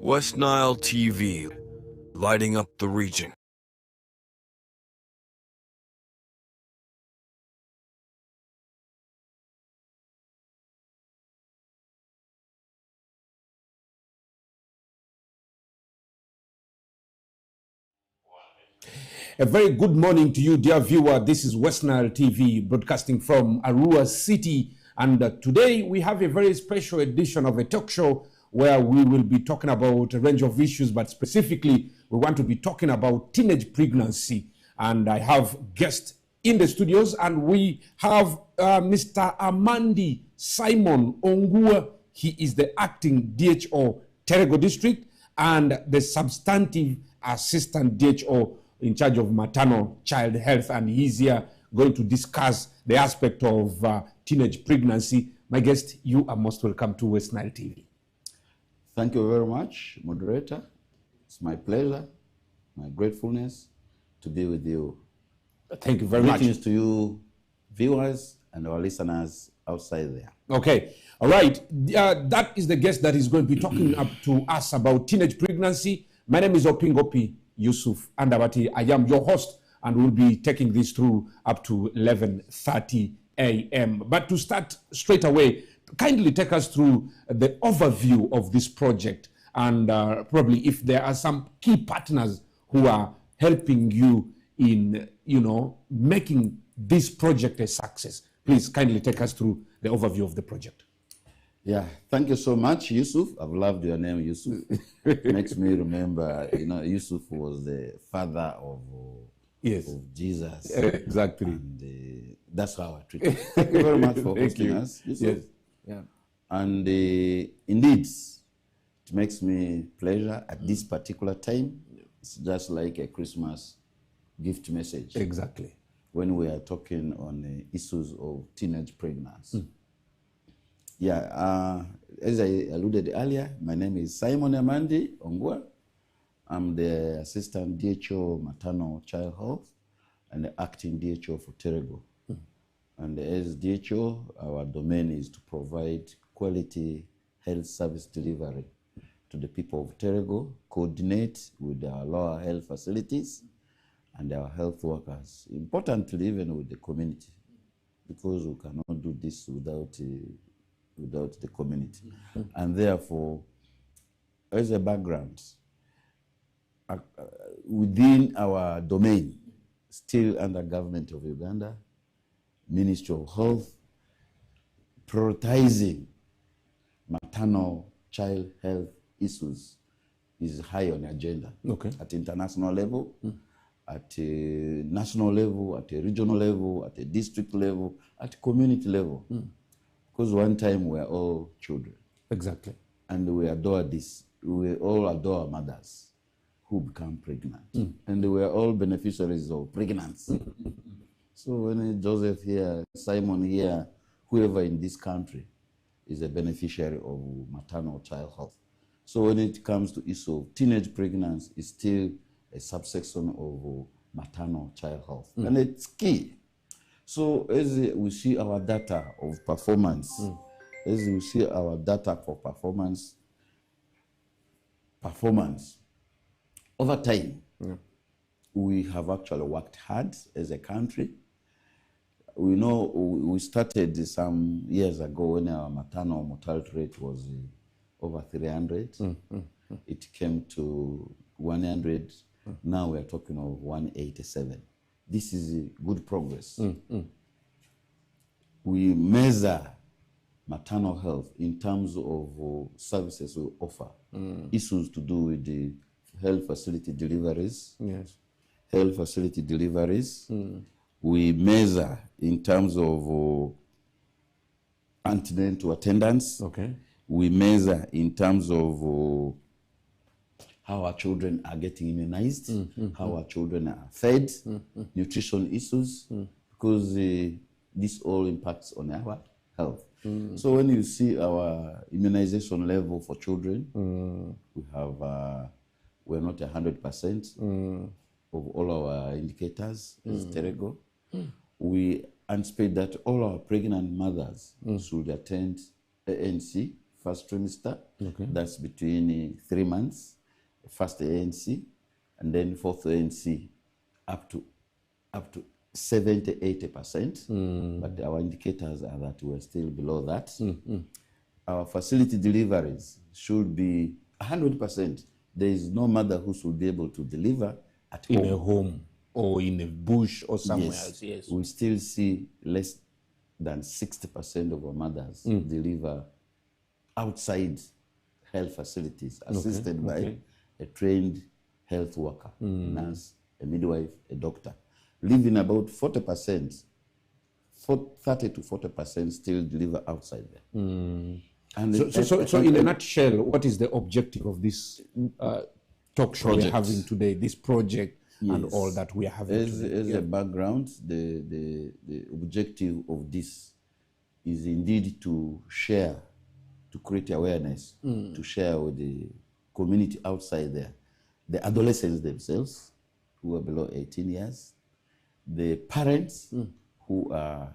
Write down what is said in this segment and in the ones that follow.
West Nile TV, lighting up the region. A very good morning to you, dear viewer. This is West Nile TV, broadcasting from Arua City. And today we have a very special edition of a talk show where we will be talking about a range of issues, but specifically we want to be talking about teenage pregnancy. And I have guests in the studios, and we have Mr. AMANDI Simon Ongua. He is the acting DHO Terego District and the substantive assistant DHO in charge of maternal child health, and he's here going to discuss the aspect of teenage pregnancy. My guest, you are most welcome to West Nile TV. Thank you very much, moderator. It's my pleasure, my gratefulness to be with you. Thank you very much. Greetings to you, viewers and our listeners outside there. Okay, all right. That is the guest that is going to be talking up to us about teenage pregnancy. My name is Opingopi Yusuf Andabati. I am your host, and we'll be taking this through up to 11:30 a.m. But to start straight away, kindly take us through the overview of this project, and probably if there are some key partners who are helping you in, making this project a success. Please kindly take us through the overview of the project. Yeah, thank you so much, Yusuf. I've loved your name, Yusuf. It makes me remember, Yusuf was the father of Jesus. Exactly. And that's how I treat it. Thank you very much for hosting us, Yusuf. Yes. Yeah. And indeed, it makes me pleasure at this particular time. It's just like a Christmas gift message. Exactly. When we are talking on the issues of teenage pregnancy. Yeah, as I alluded earlier, my name is Simon AMANDI Ongua. I'm the assistant DHO maternal child health and the acting DHO for Terego. And as DHO, our domain is to provide quality health service delivery to the people of Terego, coordinate with our lower health facilities and our health workers, importantly even with the community, because we cannot do this without the community. And therefore, as a background, within our domain, still under government of Uganda, Ministry of Health, prioritizing maternal child health issues is high on the agenda. Okay. At international level, at a national level, at a regional level, at a district level, at a community level. Because one time we are all children. Exactly. And we adore this. We all adore our mothers who become pregnant. And we are all beneficiaries of pregnancy. So when Joseph here, Simon here, whoever in this country is a beneficiary of maternal child health. So when it comes to issue of teenage pregnancy, it's still a subsection of maternal child health. And it's key. So as we see our data of performance, as we see our data for performance, over time, we have actually worked hard as a country. We know we started some years ago when our maternal mortality rate was over 300. It came to 100. Now we're talking of 187. This is good progress. We measure maternal health in terms of services we offer. Issues to do with the health facility deliveries. Yes. Health facility deliveries. We measure in terms of antenatal attendance. Okay. We measure in terms of how our children are getting immunized, how our children are fed, nutrition issues, because this all impacts on our health. So when you see our immunization level for children, we're not 100% of all our indicators as Terego. We anticipate that all our pregnant mothers should attend ANC first trimester. Okay. That's between 3 months, first ANC, and then fourth ANC, up to 70-80%. But our indicators are that we're still below that. Our facility deliveries should be 100%. There is no mother who should be able to deliver at In home. a home or in a bush or somewhere Yes. else. Yes. We still see less than 60% of our mothers deliver outside health facilities, assisted by a trained health worker, a nurse, a midwife, a doctor. Leaving about 40%, 30 to 40% still deliver outside there. And So in a nutshell, what is the objective of this talk show we're having today, this project and all that we are having today? As a background, the objective of this is indeed to share, to create awareness, to share with the community outside there, the adolescents themselves who are below 18 years, the parents who are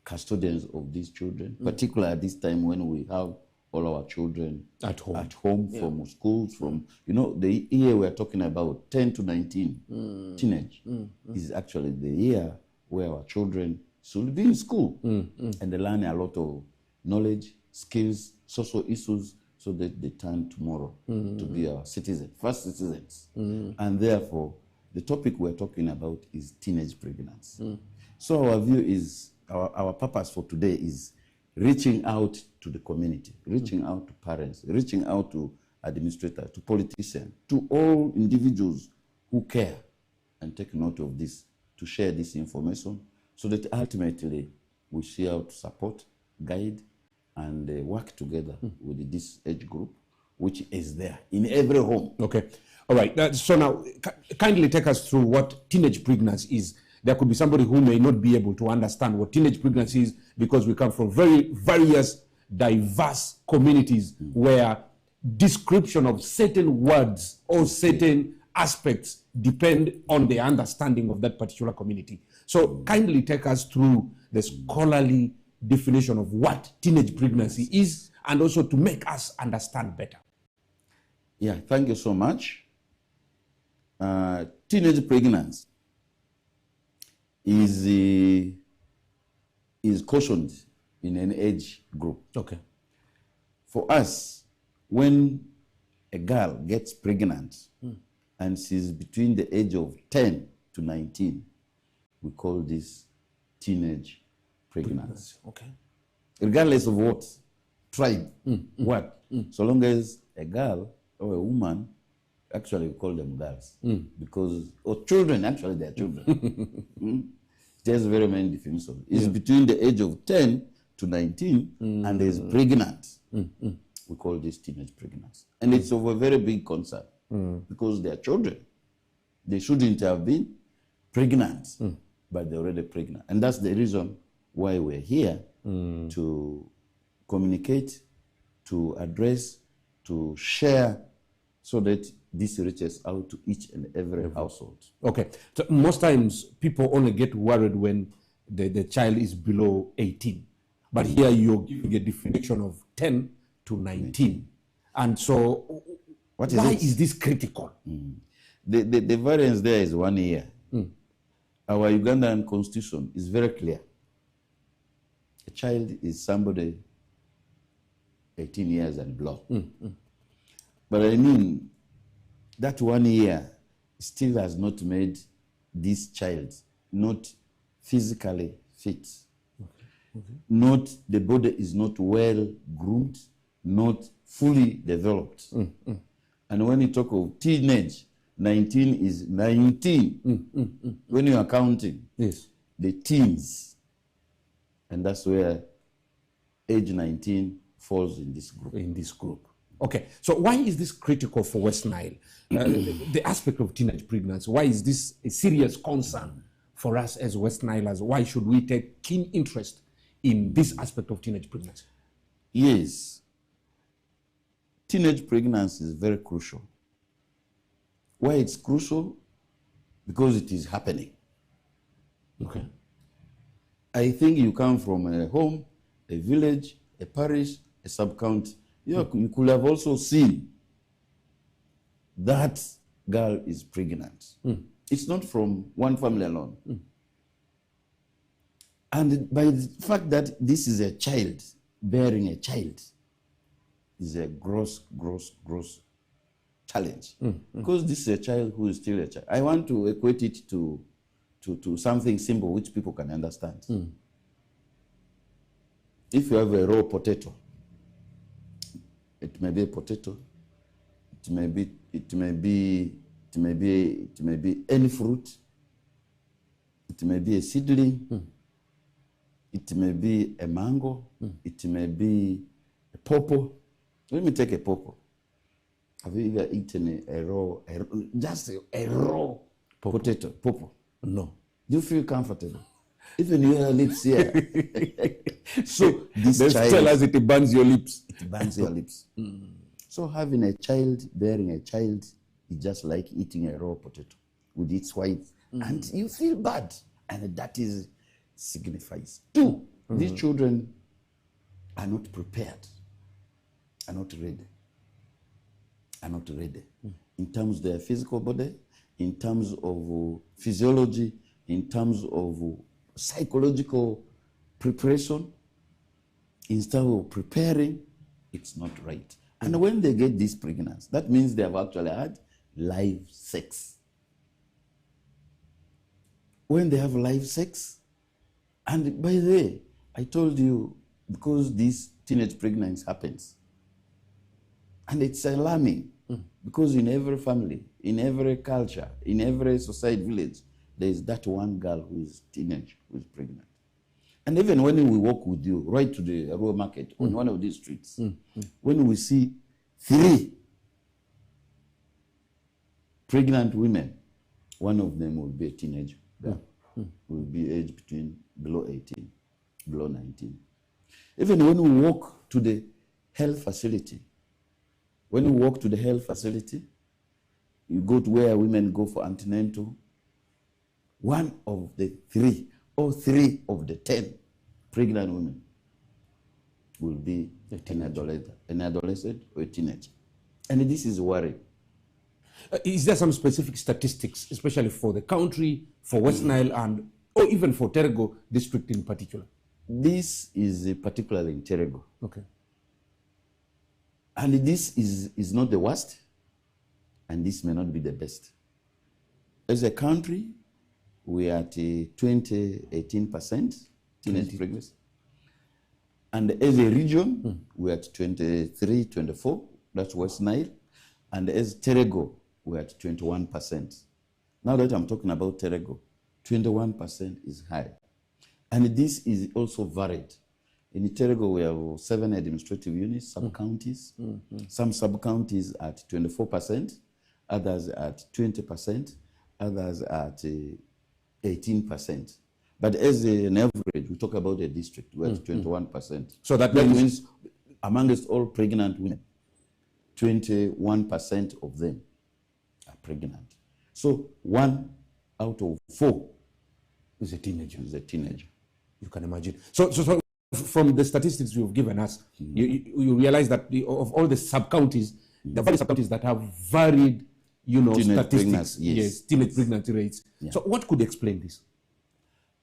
custodians of these children, particularly at this time when we have all our children At home. from schools, from, the year we're talking about, 10 to 19, teenage, is actually the year where our children should be in school and they learn a lot of knowledge, skills, social issues, so that they turn tomorrow to be our citizens, first citizens. And therefore, the topic we're talking about is teenage pregnancy. So our view is, our purpose for today is reaching out to the community, reaching out to parents, reaching out to administrators, to politicians, to all individuals who care and take note of this, to share this information so that ultimately we see how to support, guide, and work together with this age group, which is there in every home. Okay. All right. So now, kindly take us through what teenage pregnancy is. There could be somebody who may not be able to understand what teenage pregnancy is because we come from very various, diverse communities where description of certain words or certain aspects depend on the understanding of that particular community. So kindly take us through the scholarly definition of what teenage pregnancy is and also to make us understand better. Yeah, thank you so much. Teenage pregnancy is cautioned in an age group. Okay. For us, when a girl gets pregnant and she's between the age of 10 to 19, we call this teenage pregnancy. Okay. Regardless of what tribe, what, so long as a girl or a woman, actually we call them girls, because, or children, actually they're children. There's very many definitions. It's between the age of 10 to 19 and is pregnant. We call this teenage pregnancy. And it's of a very big concern because they are children. They shouldn't have been pregnant, but they're already pregnant. And that's the reason why we're here, to communicate, to address, to share, so that this reaches out to each and every household. Okay. So most times people only get worried when the child is below 18. But here you're giving a definition of 10 to 19. And so why is this critical? The variance there is 1 year. Our Ugandan constitution is very clear. A child is somebody 18 years and below. But I mean, that 1 year still has not made this child not physically fit. Not, the body is not well groomed, not fully developed. And when you talk of teenage, 19 is 19. When you are counting, the teens. And that's where age 19 falls in this group. Okay, so why is this critical for West Nile? The aspect of teenage pregnancy, why is this a serious concern for us as West Nilers? Why should we take keen interest in this aspect of teenage pregnancy? Yes. Teenage pregnancy is very crucial. Why it's crucial? Because it is happening. Okay. I think you come from a home, a village, a parish, a sub-county, You could have also seen that girl is pregnant. It's not from one family alone. And by the fact that this is a child bearing a child is a gross challenge. Because this is a child who is still a child. I want to equate it to something simple which people can understand. If you have a raw potato, it may be a potato, it may be any fruit, it may be a seedling, it may be a mango, it may be a pawpaw. Let me take a pawpaw. Have you ever eaten a raw potato? Pawpaw? No. Do you feel comfortable? Even your lips here. So this child, tell us it burns your lips. It burns your lips. So having a child, bearing a child, is just like eating a raw potato with its white, and you feel bad, and that is signifies. Two, these children are not prepared, are not ready in terms of their physical body, in terms of physiology, in terms of psychological preparation. Instead of preparing, it's not right. And when they get this pregnancy, that means they have actually had live sex. When they have live sex, and by the way, I told you, because this teenage pregnancy happens, and it's alarming, because in every family, in every culture, in every society village, there is that one girl who is teenage, who is pregnant. And even when we walk with you right to the rural market on one of these streets, when we see 3 pregnant women, one of them will be a teenager, will be aged between below 18, below 19. Even when we walk to the health facility, you go to where women go for antenatal, one of the 3 or 3 of the 10 pregnant women will be an adolescent or a teenager. And this is worrying. Is there some specific statistics, especially for the country, for West Nile, and or even for Terego district in particular? This is particularly in Terego. Okay. And this is not the worst, and this may not be the best. As a country, we are at 18% teenage pregnancy. And as a region, we're at 23, 24, that's West Nile. And as Terego, we're at 21%. Now that I'm talking about Terego, 21% is high. And this is also varied. In Terego, we have 7 administrative units, sub-counties. Some sub-counties at 24%, others at 20%, others at 18%. But as an average, we talk about a district, we're at 21%. So that means amongst all pregnant women, 21% of them are pregnant. So 1 out of 4 is a teenager. You can imagine. So from the statistics you've given us, you realize that of all the sub-counties, the various sub-counties that have varied, statistics, teenage pregnancy rates. Yeah. So what could explain this?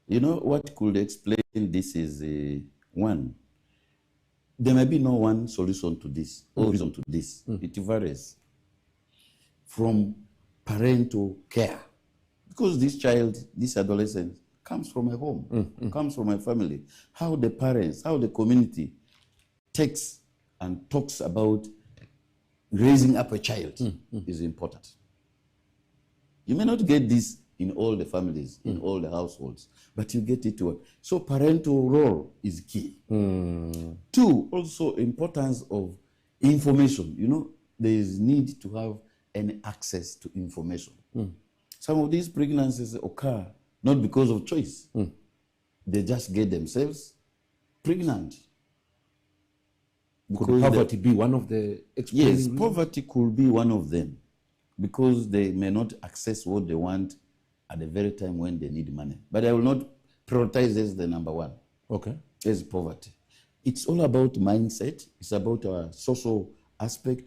What could explain this is, one, there may be no one solution to this or reason to this. It varies from parental care. Because this child, this adolescent, comes from a home, comes from a family. How the parents, how the community takes and talks about raising up a child is important. You may not get this in all the families, in all the households, but you get it to work. So parental role is key. 2, also importance of information. There is need to have any access to information. Some of these pregnancies occur not because of choice. They just get themselves pregnant. Could poverty be one of the explaining? Yes, poverty could be one of them, because they may not access what they want at the very time when they need money. But I will not prioritize as the number 1. Okay. As poverty. It's all about mindset. It's about our social aspect.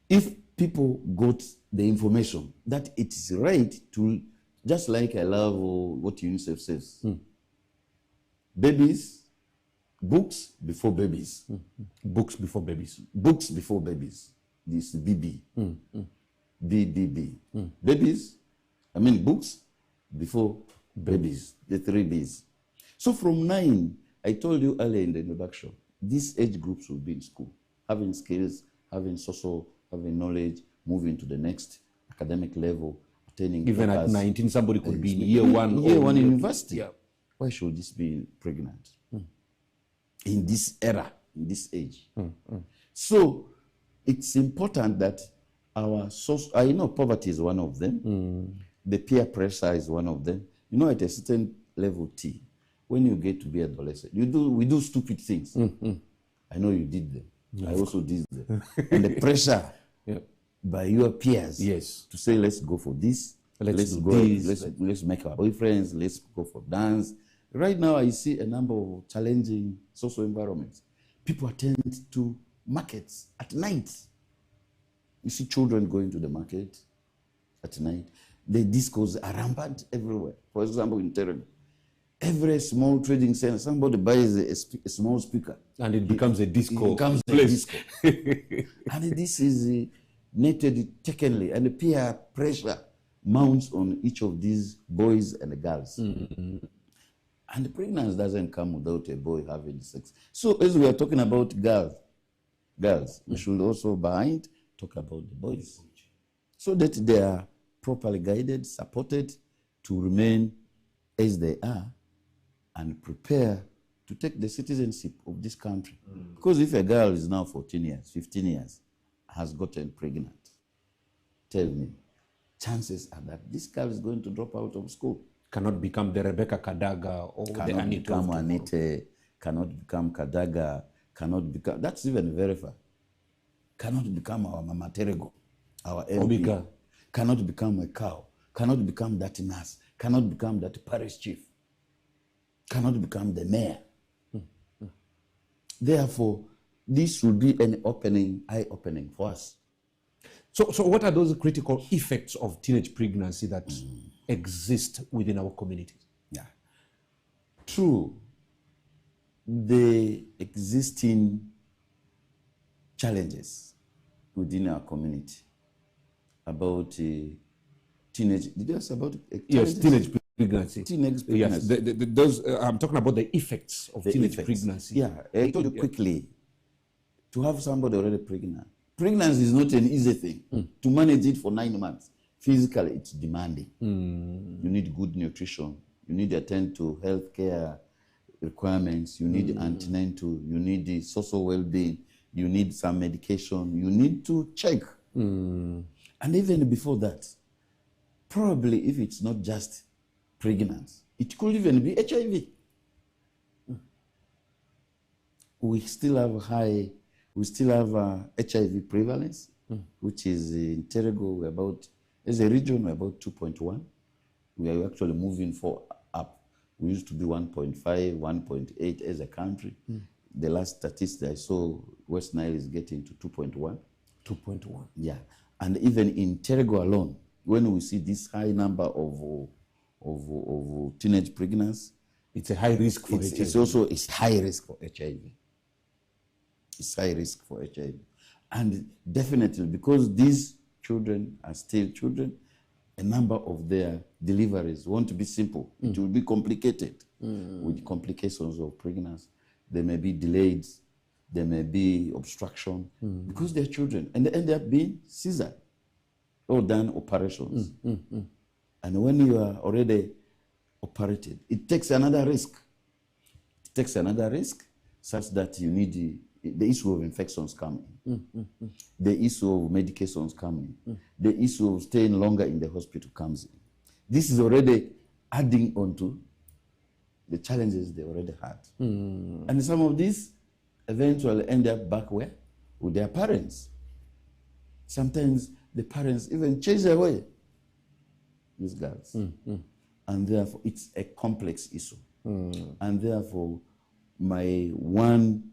If people got the information that it is right to, just like I love what UNICEF says, babies, books before babies. Books before babies. Books before babies. This BB. BBB. Babies, I mean books before babies. The 3 Bs. So from 9, I told you earlier in the introduction, these age groups will be in school, having skills, having social, having knowledge, moving to the next academic level, attaining. Even at 19, somebody could be in year 1. Year 1 in university. Yeah. Why should this be pregnant? In this era, in this age. So it's important that our social, I know poverty is one of them. The peer pressure is one of them. You know, at a certain level T, when you get to be adolescent, we do stupid things. I know you did them. I also did them. And the pressure by your peers to say, let's go for this, let's go, let's make our boyfriends, let's go for dance. Right now, I see a number of challenging social environments. People attend to markets at night. You see children going to the market at night. The discos are rampant everywhere. For example, in Terrain, every small trading center, somebody buys a small speaker. And it becomes a disco. It becomes a disco. And this is netted technically, and the peer pressure mounts on each of these boys and girls. And the pregnancy doesn't come without a boy having sex. So as we are talking about girls, we should also behind talk about the boys, so that they are properly guided, supported to remain as they are and prepare to take the citizenship of this country. Because if a girl is now 14 years, 15 years, has gotten pregnant, tell me, chances are that this girl is going to drop out of school. Cannot become the Rebecca Kadaga or Cannot the Anita. become Anita, cannot become Kadaga, cannot become, that's even verified. Cannot become our Mama Terego, our MP. Obika. Cannot become a cow, cannot become that nurse, cannot become that parish chief, cannot become the mayor. Therefore, this will be an eye-opening for us. So what are those critical effects of teenage pregnancy that exist within our communities? Yeah. True. The existing challenges within our community about teenage. Did you ask about Yes, teenage pregnancy. Teenage pregnancy. Yes, those. I'm talking about the effects of teenage pregnancy. Yeah, I told you quickly. To have somebody already pregnant. Pregnancy is not an easy thing. To manage it for 9 months, physically it's demanding. You need good nutrition. You need to attend to healthcare requirements. You need antenatal. You need the social well-being. You need some medication. You need to check. And even before that, probably if it's not just pregnancy, it could even be HIV. We still have HIV prevalence, which is in Terego, we're about, as a region, we're about 2.1. We are actually moving up. We used to be 1.5, 1.8 as a country. The last statistic I saw, West Nile is getting to 2.1. 2.1. Yeah. And even in Terego alone, when we see this high number of teenage pregnancy, it's a high risk for HIV. It's high risk for HIV. It's high risk for HIV. And definitely, because these children are still children, a number of their deliveries won't be simple. It will be complicated with complications of pregnancy. There may be delays, there may be obstruction, because they're children. And they end up being cesarean or done operations. And when you are already operated, it takes another risk. It takes another risk such that you need the issue of infections coming, the issue of medications coming, the issue of staying longer in the hospital comes in. This is already adding on to the challenges they already had. And some of these eventually end up back where? With their parents. Sometimes the parents even chase away these girls. And therefore, it's a complex issue. And therefore, my one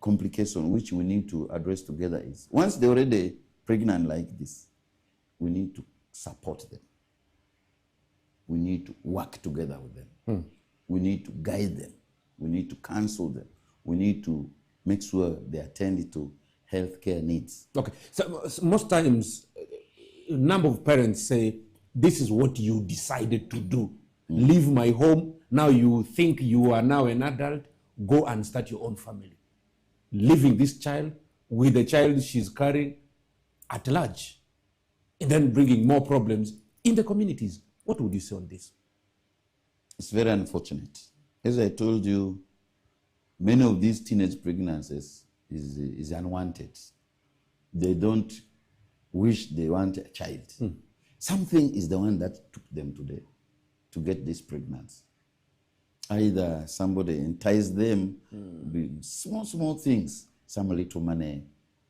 complication which we need to address together is, once they're already pregnant like this, we need to support them. We need to work together with them. We need to guide them. We need to counsel them. We need to make sure they attend to healthcare needs. Okay, so most times, a number of parents say, this is what you decided to do. Leave my home. Now you think you are now an adult. Go and start your own family. Leaving this child with the child she's carrying at large, and then bringing more problems in the communities. What would you say on this? It's very unfortunate. As I told you, many of these teenage pregnancies is unwanted. They don't wish they want a child. Something is the one that took them today to get this pregnancy. Either somebody enticed them with small things, some little money,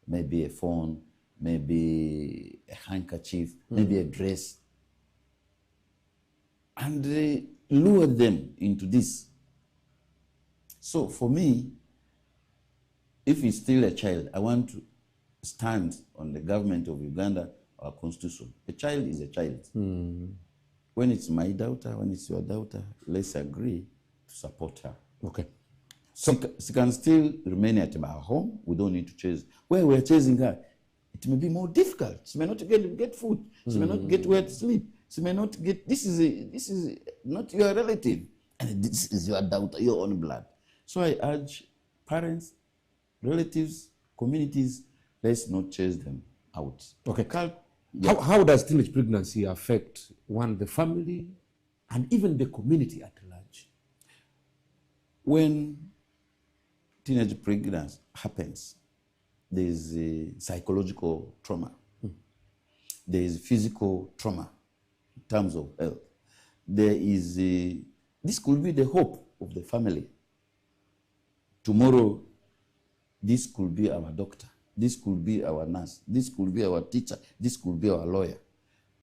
maybe a phone, maybe a handkerchief, maybe a dress, and they lured them into this. So for me, if he's still a child, I want to stand on the government of Uganda, our constitution. A child is a child. When it's my daughter, when it's your daughter, let's agree to support her. Okay. So she can still remain at our home. We don't need to chase. Where we're chasing her, it may be more difficult. She may not get food. She may not get where to sleep. She may not get, this is not your relative. And this is your daughter, your own blood. So I urge parents, relatives, communities, let's not chase them out. Okay. How does teenage pregnancy affect the family and even the community at large? When teenage pregnancy happens, there is a psychological trauma. There is physical trauma in terms of health. There is this could be the hope of the family. Tomorrow, this could be our doctor. This could be our nurse. This could be our teacher. This could be our lawyer.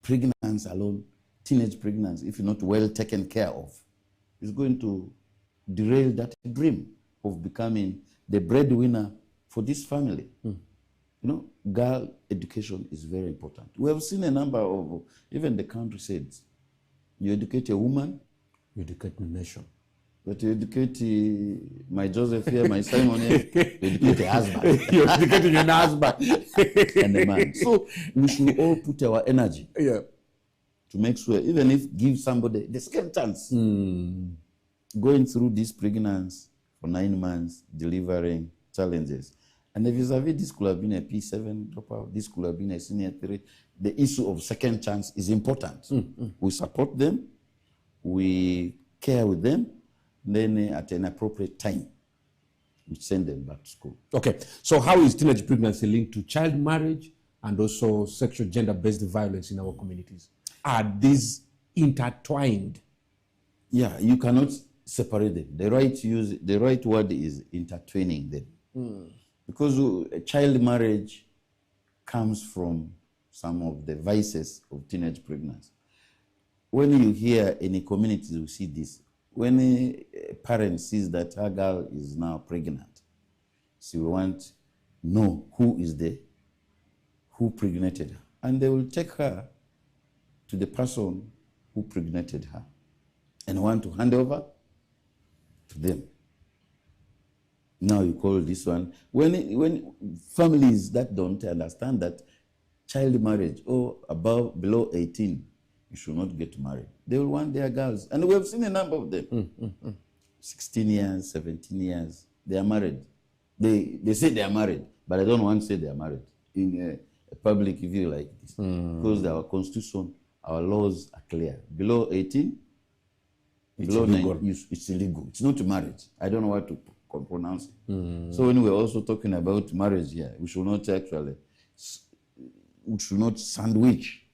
Pregnancy alone, teenage pregnancy, if not well taken care of, is going to derail that dream of becoming the breadwinner for this family. You know, girl education is very important. We have seen a number of, even the country says, you educate a woman, You educate the nation. but you educate my Joseph here, my Simon here, you educate a husband. You're educating your husband. And a man. So we should all put our energy to make sure, even if give somebody the second chance, going through this pregnancy for 9 months, delivering challenges. And vis-a-vis, this could have been a P7 dropout, this could have been a senior 3. The issue of second chance is important. We support them, we care with them, then at an appropriate time, we send them back to school. Okay, so how is teenage pregnancy linked to child marriage and also sexual gender-based violence in our communities? Are these intertwined? Yeah, you cannot separate them. The right word is intertwining them. Because child marriage comes from some of the vices of teenage pregnancy. When you hear in a community, you see this. When a parent sees that her girl is now pregnant, she will want to know who pregnated her. And they will take her to the person who pregnated her and want to hand over to them. Now you call this one. When families that don't understand that child marriage or below 18, you should not get married, they will want their girls. And we have seen a number of them. 16 years, 17 years, they are married. They say they are married, but I don't want to say they are married in a public view like this. Because our constitution, our laws are clear. Below 18, below 9, it's illegal. It's not marriage. I don't know what to pronounce it. So when we're also talking about marriage here, we should not sandwich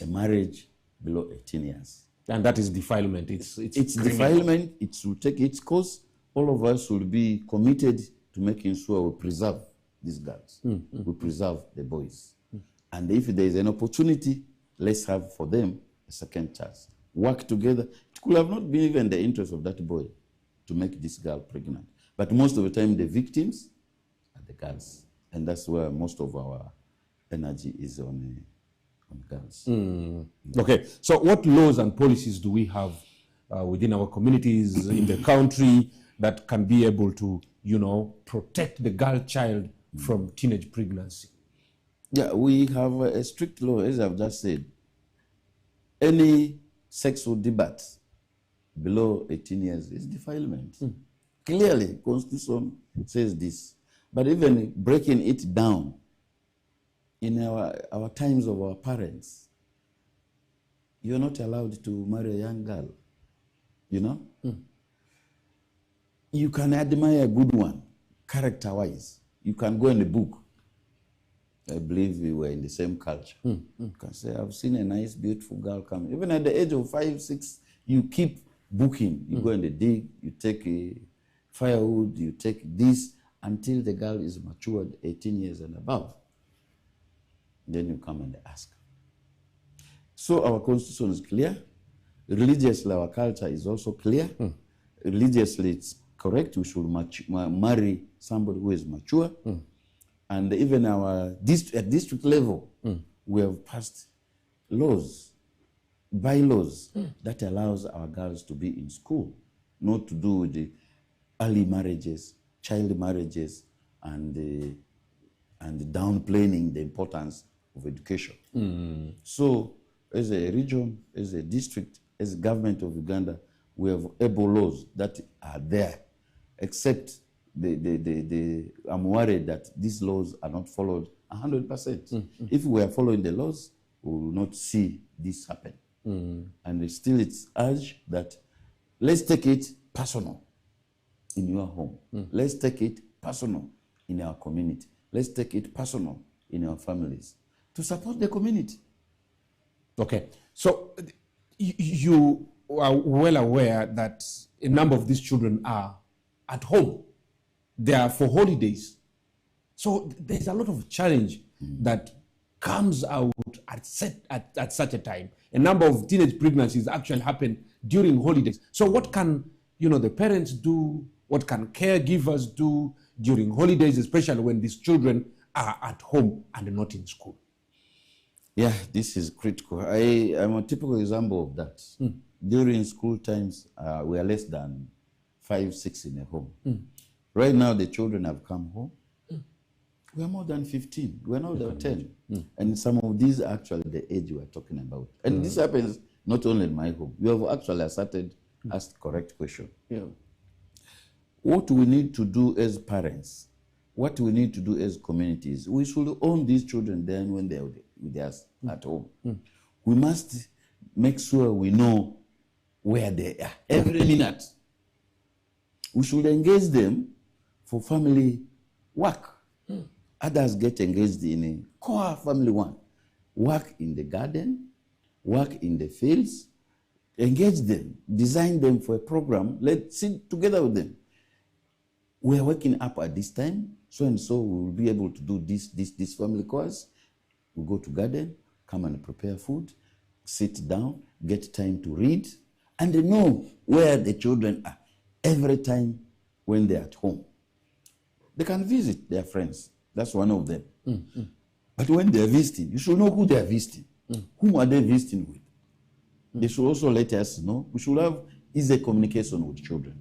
a marriage below 18 years. And that is defilement. It's defilement. It will take its course. All of us will be committed to making sure we preserve these girls. We preserve the boys. And if there is an opportunity, let's have for them a second chance. work together. It could have not been even the interest of that boy to make this girl pregnant. But most of the time, the victims are the girls. And that's where most of our energy is on girls. Okay, so what laws and policies do we have within our communities in the country that can be able to, protect the girl child from teenage pregnancy? Yeah, we have a strict law, as I've just said. Any sexual debate below 18 years is defilement. Clearly, Constitution says this. But even breaking it down in our times of our parents, you're not allowed to marry a young girl, You can admire a good one, character-wise. You can go in the book. I believe we were in the same culture. You can say, I've seen a nice, beautiful girl come. Even at the age of 5, 6, you keep booking. You go in the dig, you take a firewood, you take this, until the girl is matured, 18 years and above. Then you come and ask. So our constitution is clear. Religiously, our culture is also clear. Religiously, it's correct. We should marry somebody who is mature. And even at district level, we have passed laws, bylaws, that allows our girls to be in school, not to do with the early marriages, child marriages, and downplaying the importance of education. So as a region, as a district, as a government of Uganda, we have able laws that are there, except I'm worried that these laws are not followed 100%. If we are following the laws, we will not see this happen. And still it's urged that let's take it personal in your home. Let's take it personal in our community. Let's take it personal in our families to support the community. Okay, so you are well aware that a number of these children are at home. They are for holidays. So there's a lot of challenge that comes out at such a time. A number of teenage pregnancies actually happen during holidays. So what can the parents do? What can caregivers do during holidays, especially when these children are at home and not in school? Yeah, this is critical. I'm a typical example of that. During school times, we are less than 5, 6 in a home. Right now, the children have come home. We are more than 15. We are now 10. And some of these are actually the age we are talking about. And this happens not only in my home. You have actually started asked the correct question. What we need to do as parents, what we need to do as communities, we should own these children then when they are with us at home. We must make sure we know where they are every minute. We should engage them for family work. Others get engaged in a core family one. Work in the garden, work in the fields, engage them, design them for a program. Let's sit together with them. We are waking up at this time, so and so we will be able to do this family course. We go to garden, come and prepare food, sit down, get time to read, and they know where the children are every time when they're at home. They can visit their friends. That's one of them. But when they're visiting, you should know who they're visiting. Whom are they visiting with? They should also let us know. We should have easy communication with children.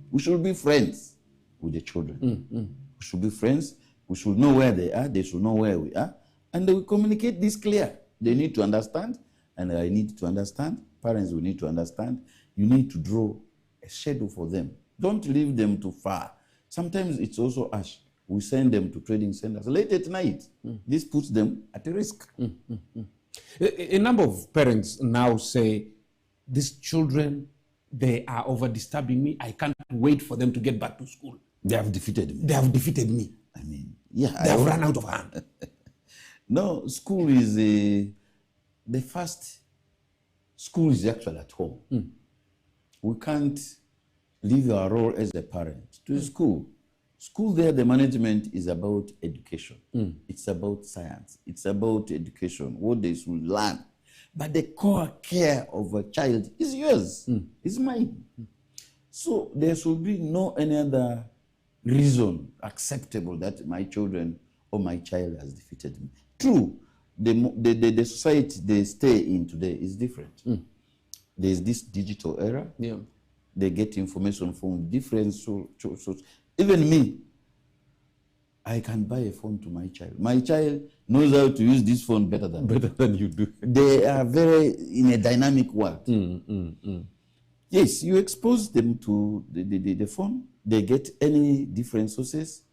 We should be friends with the children. We should be friends. We should know where they are. They should know where we are. And they will communicate this clear. They need to understand, and I need to understand. Parents will need to understand. You need to draw a schedule for them. Don't leave them too far. Sometimes it's also us. We send them to trading centers late at night. This puts them at risk. A number of parents now say, these children, they are over disturbing me. I can't wait for them to get back to school. They have defeated me. They have defeated me. I mean, yeah. They have run out of hand. No, school is the first. School is actually at home. We can't leave our role as a parent to school. School there, the management is about education. It's about science. It's about education, what they should learn. But the core care of a child is yours, is mine. So there should be no any other reason acceptable that my children or my child has defeated me. True, the society they stay in today is different. There's this digital era. Yeah. They get information from different sources. Even me, I can buy a phone to my child. My child knows how to use this phone better than you do. They are very in a dynamic world. Yes, you expose them to the phone. They get any different sources.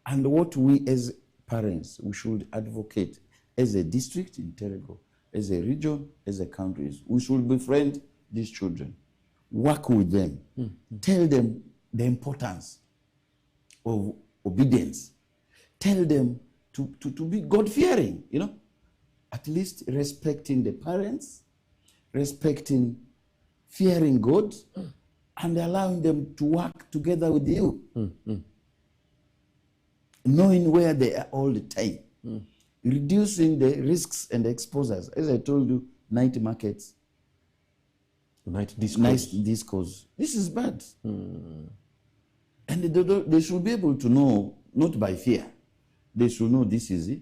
And what we as parents, we should advocate as a district in Terego, as a region, as a country, we should befriend these children. Work with them. Tell them the importance of obedience. Tell them to be God-fearing, you know. At least respecting the parents, respecting, fearing God, and allowing them to work together with you. Knowing where they are all the time. Reducing the risks and exposures. As I told you, night markets. Night discourse. Night discourse. This is bad. And they should be able to know, not by fear. They should know this is the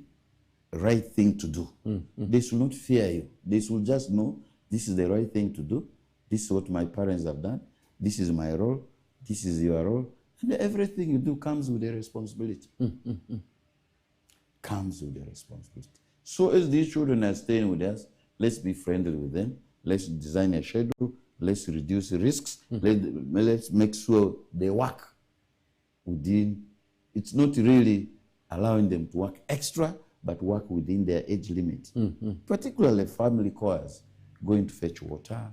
right thing to do. They should not fear you. They should just know this is the right thing to do. This is what my parents have done. This is my role. This is your role. And everything you do comes with a responsibility. Comes with a responsibility. So as these children are staying with us, let's be friendly with them. Let's design a schedule. Let's reduce risks. Let's make sure they work within. It's not really allowing them to work extra, but work within their age limit. Particularly family chores, going to fetch water,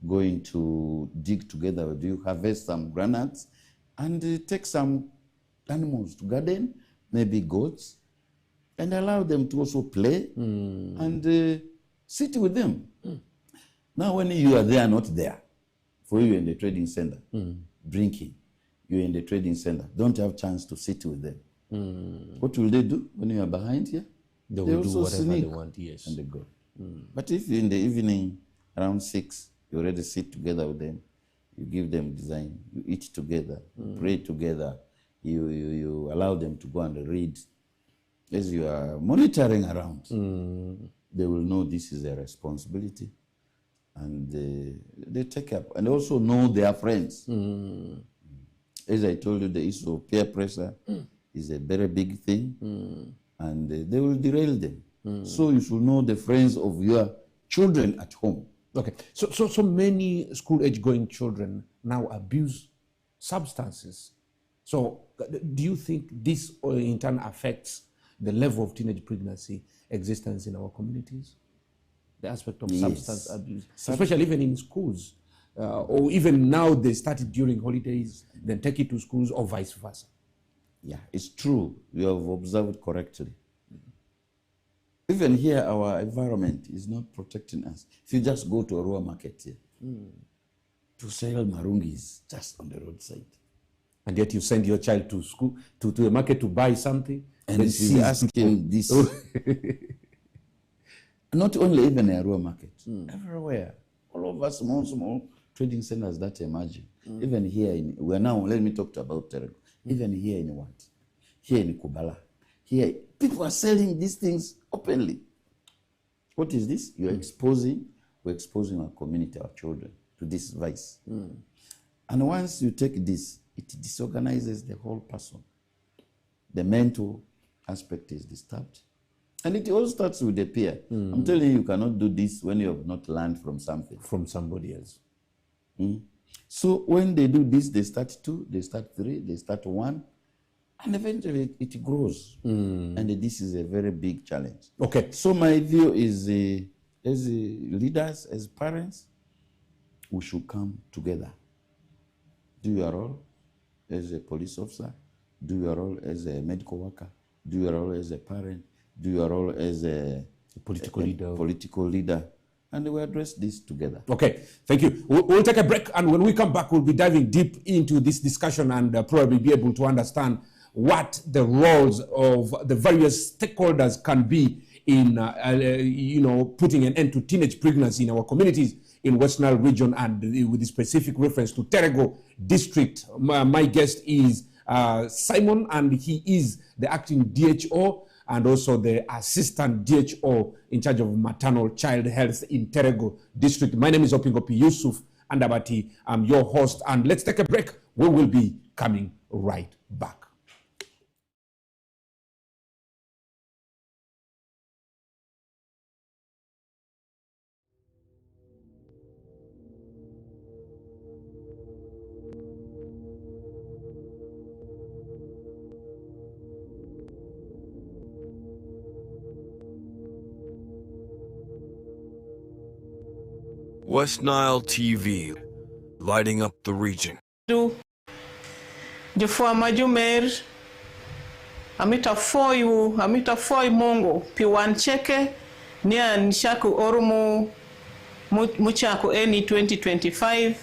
going to dig together with you, harvest some granules, and take some animals to garden, maybe goats, and allow them to also play and sit with them. Now, when you are there, not there, for you in the trading center, drinking, you're in the trading center, don't have chance to sit with them. What will they do when you are behind here? They will do whatever they want, yes. And they go. But if in the evening, around 6, you already sit together with them, you give them design, you eat together, pray together, you allow them to go and read. As you are monitoring around, they will know this is their responsibility. And they take up and also know their friends. As I told you, the issue of peer pressure is a very big thing, and they will derail them. So you should know the friends of your children at home. Okay, so many school-age going children now abuse substances. So do you think this in turn affects the level of teenage pregnancy existence in our communities? The aspect of substance abuse, especially even in schools, or even now they started during holidays, then take it to schools or vice versa. Yeah, it's true. You have observed correctly. Even here, our environment is not protecting us. If you just go to a raw market here, to sell marungis just on the roadside. And yet you send your child to school, to a market to buy something. And she's asking this. Not only even a raw market, everywhere. All over small trading centers that emerging. Even here, we are now, let me talk about Terego. Even here in what? Here in Kubala. Here, people are selling these things openly. What is this? We're exposing our community, our children, to this vice. And once you take this, it disorganizes the whole person. The mental aspect is disturbed. And it all starts with the peer. I'm telling you, you cannot do this when you have not learned from something. From somebody else. So when they do this, they start 2, they start 3, they start 1, and eventually it grows. And this is a very big challenge. Okay. So my view is, as leaders, as parents, we should come together. Do your role as a police officer, do your role as a medical worker, do your role as a parent, do your role as a political leader, and we address this together. Okay, thank you. We'll take a break, and when we come back, we'll be diving deep into this discussion and probably be able to understand what the roles of the various stakeholders can be in, putting an end to teenage pregnancy in our communities in West Nile region, and with the specific reference to Terego district. My guest is Simon, and he is the acting DHO and also the assistant DHO in charge of maternal child health in Terego district. My name is Opingopi Yusuf Andabati. I'm your host, and let's take a break. We will be coming right back. West Nile TV, lighting up the region. Jefua majumer amita foi mongo piwan cheke nia nishaku orumu muchaku eni 2025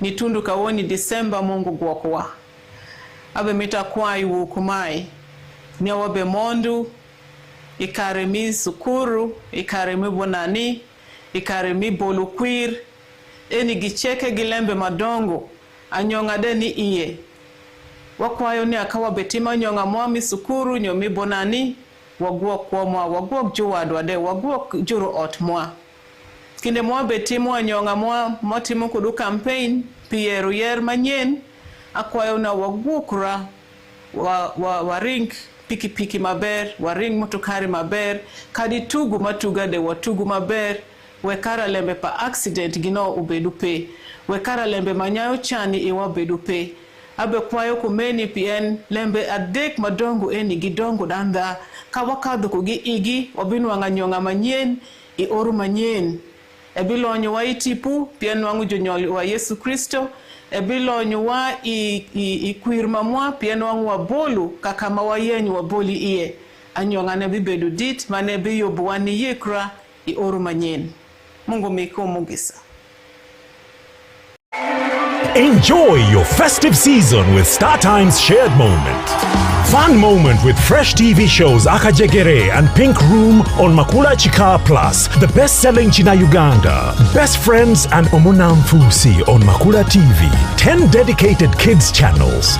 ni tundu kawoni December mongo gwakwa abe mita kwayu kumai ni wabe mondu ikaremi sukuru ikaremi bonani ikaremi bolukwir eni gicheke gilembe madongo anyonga deni iye wakwayo ni akawa betima nyonga mwami sukuru nyomi bonani wagua kwa mwa wagua juwadwa de wagua juru ot mwa kinde mwa betima nyonga mwa motimu kudu campaign pieru yer manyen akwayo na wagua kura waring piki maber waring motukari maber kadi tugu matuga de watugu maber wekara lembe pa accident gino ubedupe wekara lembe manyayo chani iwa bedupe abe kwayo kumeni pien lembe adek madongo eni gidongo danda kawakadho kugi igi wabinu wanganyonga manyen i oru manyen ebilonyo wa itipu pien wangu jonyoli wa Yesu Kristo ebilonyo wa i kwir mamwa pien wangu wa bolu kakama wa yenyu wa boli iye anyonga ne bibedu dit mane biyo buwani yekra i oru manyen. Mungu miko mugisa. Enjoy your festive season with StarTime's shared moment. Fun moment with fresh TV shows Akajegere and Pink Room on Makula Chika Plus, the best-selling China Uganda, Best Friends and Omunam Fusi on Makula TV, 10 dedicated kids channels.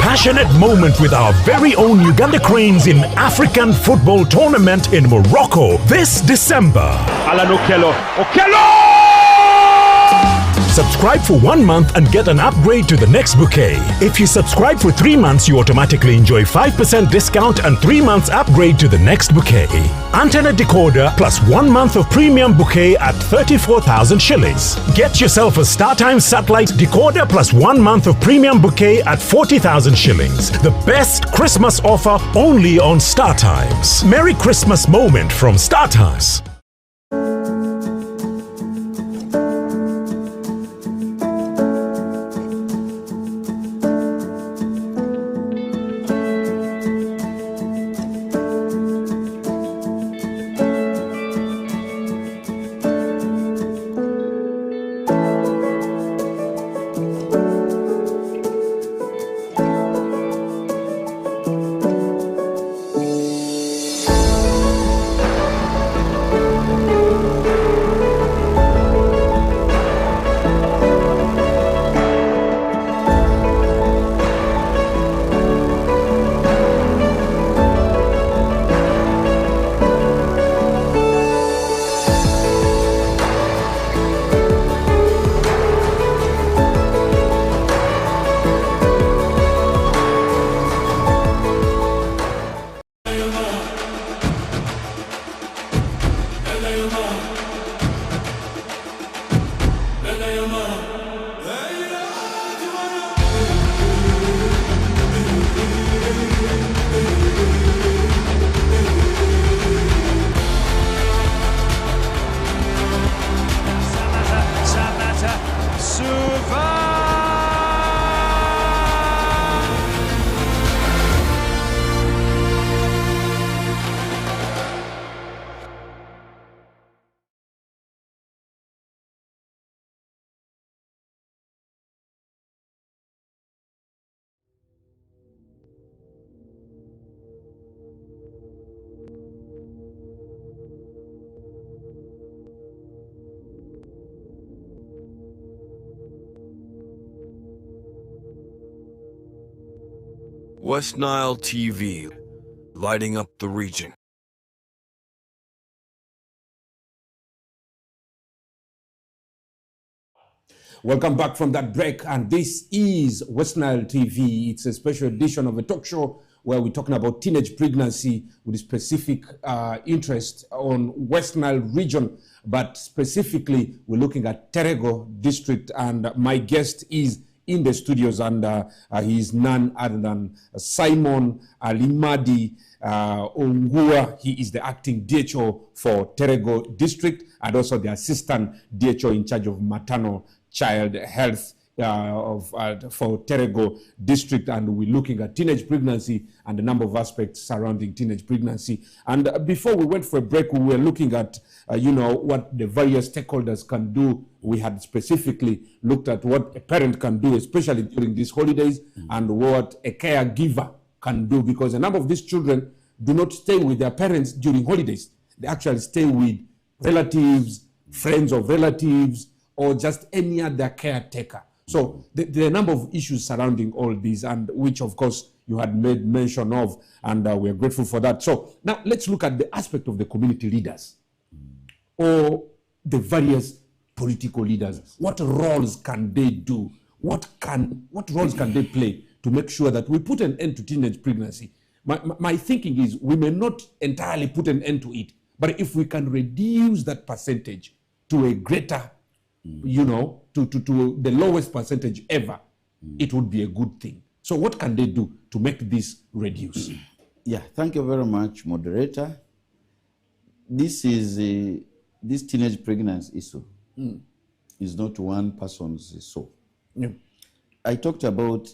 Passionate moment with our very own Uganda Cranes in African football tournament in Morocco this December. Alan Okello! Subscribe for 1 month and get an upgrade to the next bouquet. If you subscribe for 3 months, you automatically enjoy 5% discount and 3 months upgrade to the next bouquet. Antenna decoder plus 1 month of premium bouquet at 34,000 shillings. Get yourself a StarTimes satellite decoder plus 1 month of premium bouquet at 40,000 shillings. The best Christmas offer only on StarTimes. Merry Christmas moment from StarTimes. West Nile TV, lighting up the region. Welcome back from that break, and this is West Nile TV. It's a special edition of a talk show where we're talking about teenage pregnancy with a specific interest on West Nile region, but specifically we're looking at Terego district, and my guest is in the studios, and he is none other than Simon AMANDI Ongua. He is the acting DHO for Terego district and also the assistant DHO in charge of maternal child health for Terego district, and we're looking at teenage pregnancy and a number of aspects surrounding teenage pregnancy. And before we went for a break, we were looking at what the various stakeholders can do. We had specifically looked at what a parent can do, especially during these holidays, and what a caregiver can do, because a number of these children do not stay with their parents during holidays. They actually stay with relatives, friends of relatives, or just any other caretaker. So there are a number of issues surrounding all these, and which of course you had made mention of, and we're grateful for that. So now let's look at the aspect of the community leaders or the various political leaders. What roles can they do? What roles can they play to make sure that we put an end to teenage pregnancy? My thinking is we may not entirely put an end to it, but if we can reduce that percentage to a greater to the lowest percentage ever, it would be a good thing. So what can they do to make this reduce? Yeah, thank you very much, moderator. This teenage pregnancy issue is not one person's issue. Yeah. I talked about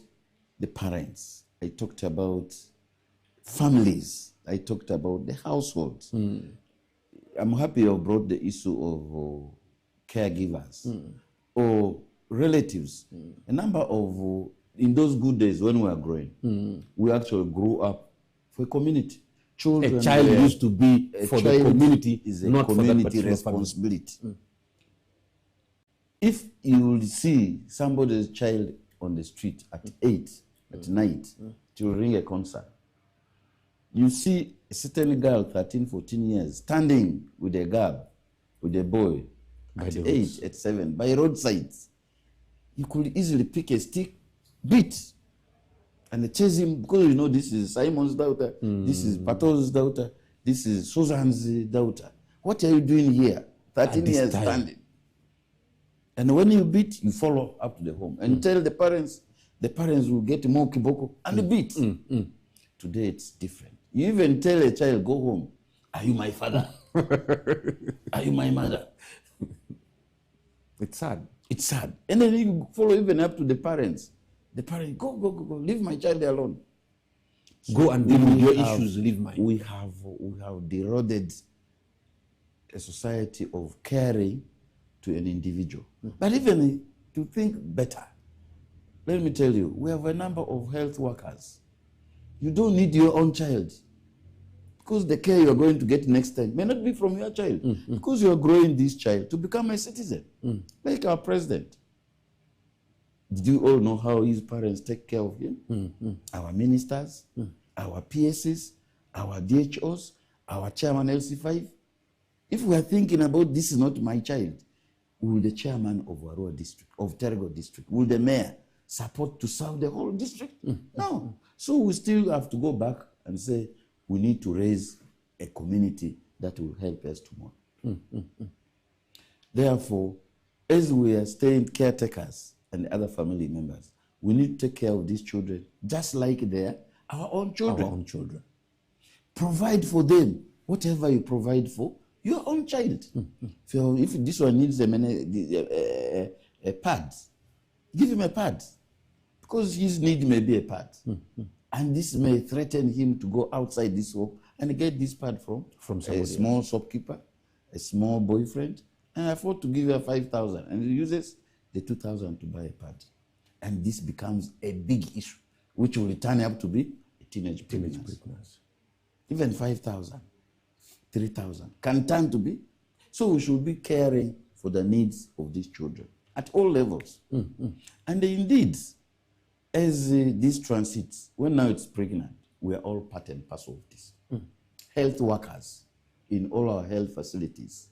the parents. I talked about families. I talked about the households. I'm happy you brought the issue of caregivers or relatives. A number of, in those good days when we were growing, we actually grew up for a community. Children, a child used to be for the community, is a not community for that responsibility. If you will see somebody's child on the street at 8 at night to ring a concert, you see a certain girl, 13, 14 years, standing with a girl, with a boy, at 8, at 7, by roadsides. You could easily pick a stick, beat, and chase him, because this is Simon's daughter, this is Pato's daughter, this is Susan's daughter. What are you doing here? 13 years standing. And when you beat, you follow up to the home and tell the parents will get more kiboko and beat. Today it's different. You even tell a child, go home. Are you my father? Are you my mother? It's sad. It's sad. And then you follow even up to the parents. The parents, go, leave my child alone. So go and deal with your issues, leave mine. We have eroded a society of caring to an individual. But even to think better, let me tell you, we have a number of health workers. You don't need your own child, because the care you're going to get next time may not be from your child, because you're growing this child to become a citizen, like our president. Did you all know how his parents take care of him? Our ministers, our PSs, our DHOs, our chairman LC5. If we are thinking about this is not my child, will the chairman of Arua district, of Terego district, will the mayor support to serve the whole district? No. So we still have to go back and say, we need to raise a community that will help us tomorrow. Therefore, as we are staying caretakers and other family members, we need to take care of these children just like they're our own children. Our own children. Provide for them whatever you provide for your own child. If this one needs a pad, give him a pad, because his need may be a pad. And this may threaten him to go outside this home and get this pad from a small shopkeeper, a small boyfriend, and afford to give her 5,000, and he uses the 2,000 to buy a pad. And this becomes a big issue, which will turn up to be a teenage pregnancy. Even 5,000, 3,000 can turn to be. So we should be caring for the needs of these children at all levels. And indeed, as this transits, when now it's pregnant, we are all part and parcel of this. Health workers in all our health facilities.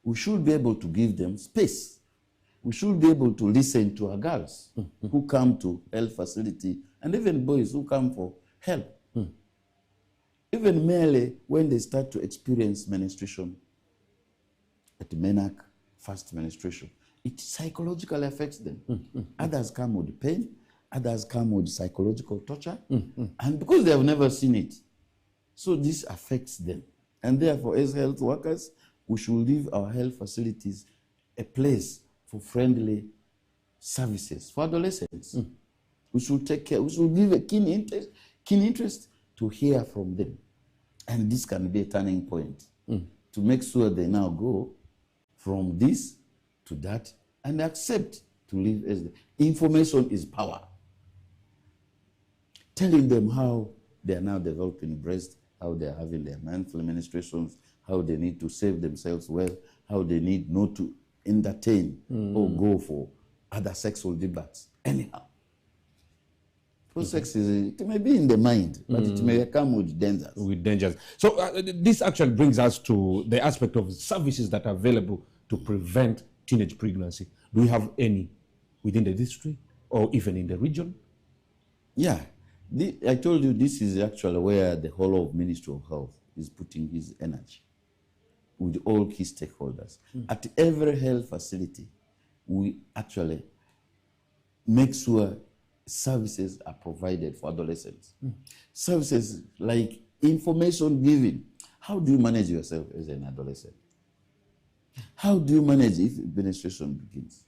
We should be able to give them space. We should be able to listen to our girls who come to health facility, and even boys who come for help. Even merely when they start to experience menstruation, at menarche, first menstruation, it psychologically affects them. Others come with pain, others come with psychological torture, and because they have never seen it. So this affects them. And therefore, as health workers, we should leave our health facilities a place for friendly services for adolescents. We should take care, we should give a keen interest to hear from them. And this can be a turning point to make sure they now go from this to that and accept to live as information is power. Telling them how they are now developing breast, how they are having their monthly menstruations, how they need to save themselves well, how they need not to entertain or go for other sexual debates. Anyhow. Because sex is, it may be in the mind, but it may come with dangers. With dangers. So this actually brings us to the aspect of services that are available to prevent teenage pregnancy. Do we have any within the district or even in the region? Yeah. I told you this is actually where the whole of Ministry of Health is putting his energy with all key stakeholders. At every health facility, we actually make sure services are provided for adolescents. Services like information giving. How do you manage yourself as an adolescent? How do you manage if menstruation begins?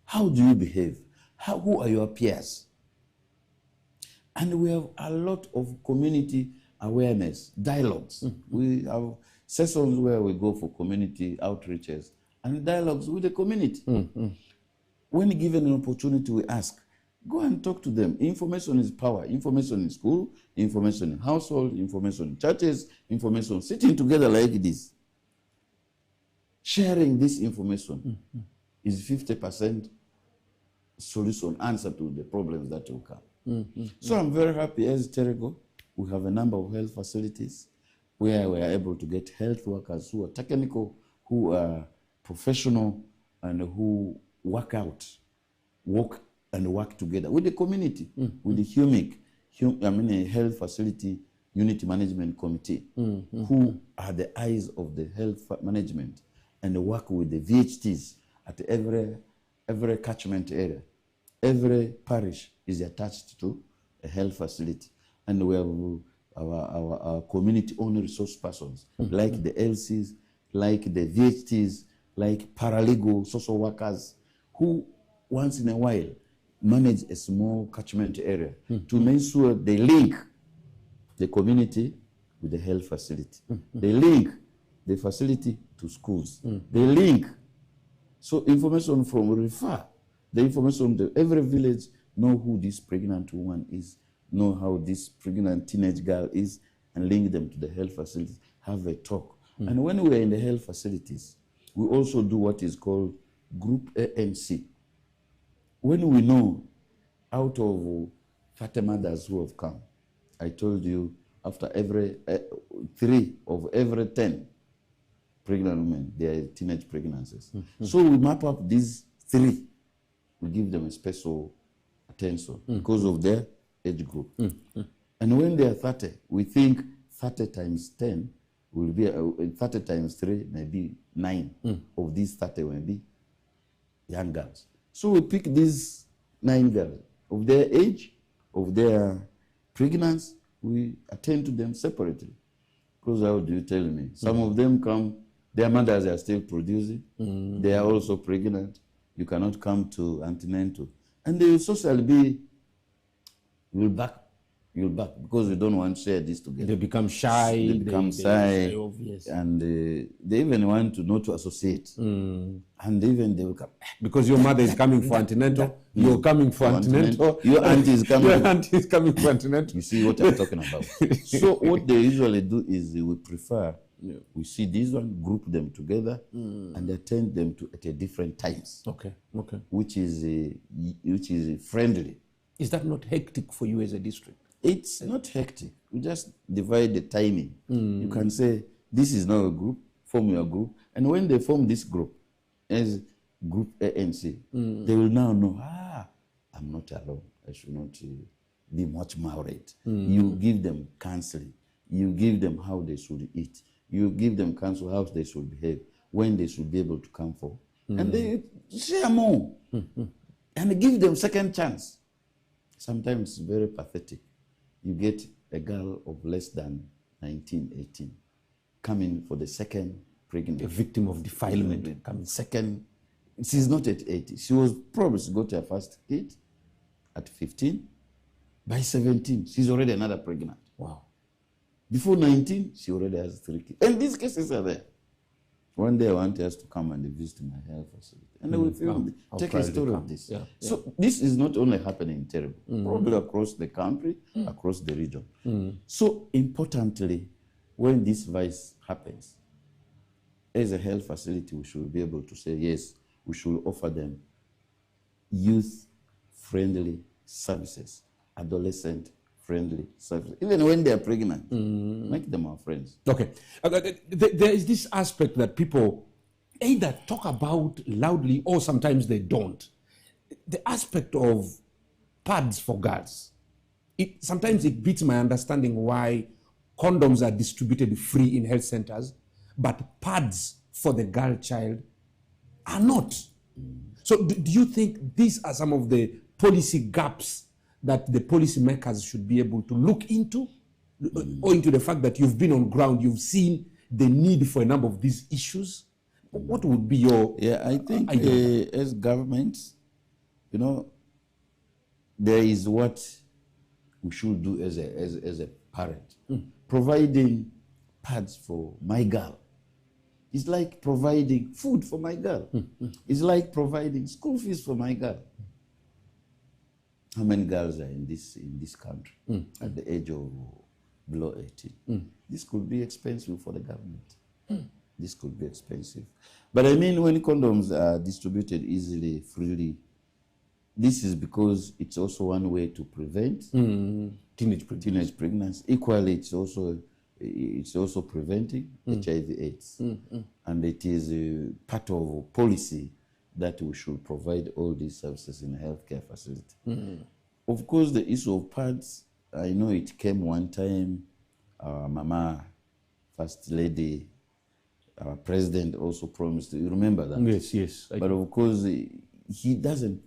How do you behave? Who are your peers? And we have a lot of community awareness, dialogues. We have sessions where we go for community outreaches and dialogues with the community. When given an opportunity, we ask, go and talk to them. Information is power. Information in school, information in household, information in churches, information sitting together like this. Sharing this information is 50% solution, answer to the problems that will come. So I'm very happy as Terego, we have a number of health facilities where we are able to get health workers who are technical, who are professional, and who work together with the community, with the HUMIC, Health Facility Unity Management Committee, who are the eyes of the health management and work with the VHTs at every catchment area. Every parish is attached to a health facility, and we have our community-owned resource persons, like the LCs, like the VHTs, like paralegal social workers, who once in a while manage a small catchment area to make sure they link the community with the health facility. They link the facility to schools. They link. So information from refer. The information to every village, know who this pregnant woman is, know how this pregnant teenage girl is, and link them to the health facilities, have a talk. And when we are in the health facilities, we also do what is called group ANC. When we know out of 30 mothers who have come, I told you after every 3 of every 10 pregnant women, they are teenage pregnancies. So we map up these 3. We give them a special attention because of their age group. And when they are 30, we think 30 times 10 will be, 30 times 3 maybe 9 of these 30 will be young girls. So we pick these 9 girls of their age, of their pregnancy, we attend to them separately. Because how do you tell me? Some of them come, their mothers are still producing, they are also pregnant. You cannot come to antenatal. And they will socially be, you'll back, because we don't want to share this together. They become shy. They become shy. Obvious. And they even want to not to associate. And even they will come. Because your mother is coming for antenatal, you're coming for antenatal. Your auntie is coming. Your auntie is coming for antenatal. You see what I'm talking about. So what they usually do is we prefer We see these one, group them together, and attend them at a different times. Okay. Which is friendly. Is that not hectic for you as a district? It's not hectic. We just divide the timing. You can say, this is now a group, form your group. And when they form this group, as group ANC, they will now know, I'm not alone. I should not be much worried. You give them counseling. You give them how they should eat. You give them counsel how they should behave, when they should be able to come for. And they share more. And give them second chance. Sometimes it's very pathetic. You get a girl of less than 19, 18 coming for the second pregnancy. A victim of defilement. Coming second. She's not at 80. She was probably got her first kid at 15. By 17, she's already another pregnant. Wow. Before 19, she already has 3 kids. And these cases are there. One day I want us to come and visit my health facility. And they will film, take a story of this. Yeah. So this is not only happening in Terrible, probably across the country, across the region. So importantly, when this vice happens, as a health facility, we should be able to say, yes, we should offer them youth-friendly services, adolescent-friendly services. Even when they are pregnant, make them our friends. Okay. There is this aspect that people either talk about loudly or sometimes they don't. The aspect of pads for girls. Sometimes it beats my understanding why condoms are distributed free in health centers, but pads for the girl child are not. So do you think these are some of the policy gaps that the policy makers should be able to look into, or into the fact that you've been on ground, you've seen the need for a number of these issues? What would be your I think as governments, there is what we should do as a parent. Providing pads for my girl. It's like providing food for my girl. It's like providing school fees for my girl. How many girls are in this country at the age of below 18? This could be expensive for the government. This could be expensive. But I mean, when condoms are distributed easily, freely, this is because it's also one way to prevent teenage pregnancy. Equally, it's also preventing HIV/AIDS, and it is part of policy that we should provide all these services in a healthcare facility. Of course, the issue of pads, I know it came one time. Our Mama, First Lady, our President also promised. You remember that? Yes. But of course, he doesn't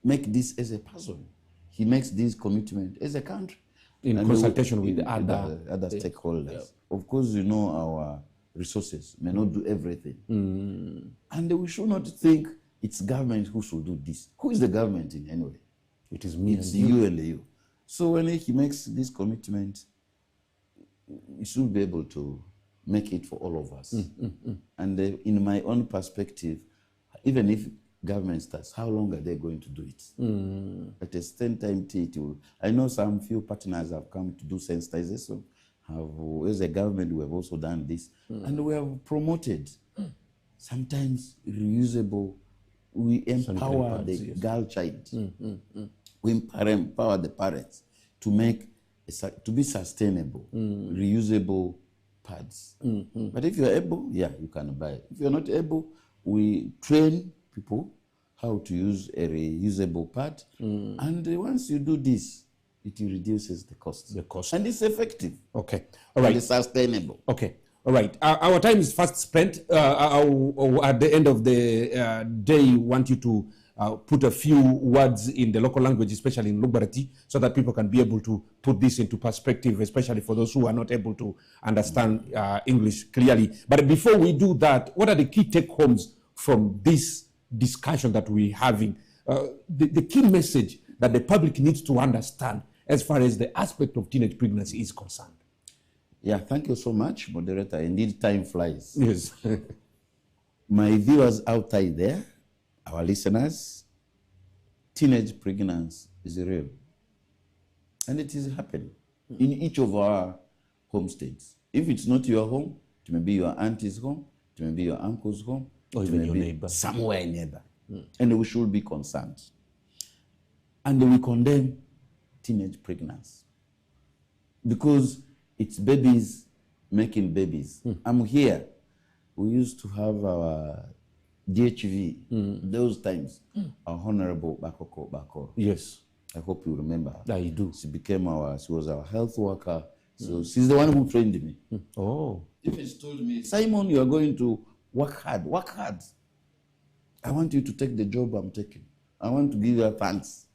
make this as a person. He makes this commitment as a country. In consultation with the other stakeholders. Yeah. Of course, our resources may not do everything. And we should not think it's government who should do this. Who is the government in any way? It is me. It's you and you. So when he makes this commitment, he should be able to make it for all of us. And in my own perspective, even if government starts, how long are they going to do it? At a certain time, I know some few partners have come to do sensitization. As a government, we have also done this. And we have promoted sometimes reusable. We empower the girl child. We empower the parents to be sustainable, reusable pads. But if you're able, you can buy it. If you're not able, we train people how to use a reusable pad. And once you do this, it reduces the cost. And it's effective. Okay. All right. And it's sustainable. Okay. All right. Our time is fast spent. At the end of the day, want you to put a few words in the local language, especially in Lugbarati, so that people can be able to put this into perspective, especially for those who are not able to understand English clearly. But before we do that, what are the key take-homes from this discussion that we're having? The key message that the public needs to understand as far as the aspect of teenage pregnancy is concerned. Yeah, thank you so much, moderator. Indeed, time flies. Yes. My viewers outside there, our listeners, teenage pregnancy is real. And it is happening in each of our home states. If it's not your home, it may be your auntie's home, it may be your uncle's home, Or it even may your be neighbor. somewhere neighbor. And we should be concerned. And we condemn teenage pregnancy because it's babies making babies. I'm here. We used to have our DHV, those times, our Honorable Bako. Yes, I hope you remember. I do. She was our health worker. So she's the one who trained me. Oh. Even she told me, Simon, you are going to work hard. Work hard. I want you to take the job I'm taking. I want to give her thanks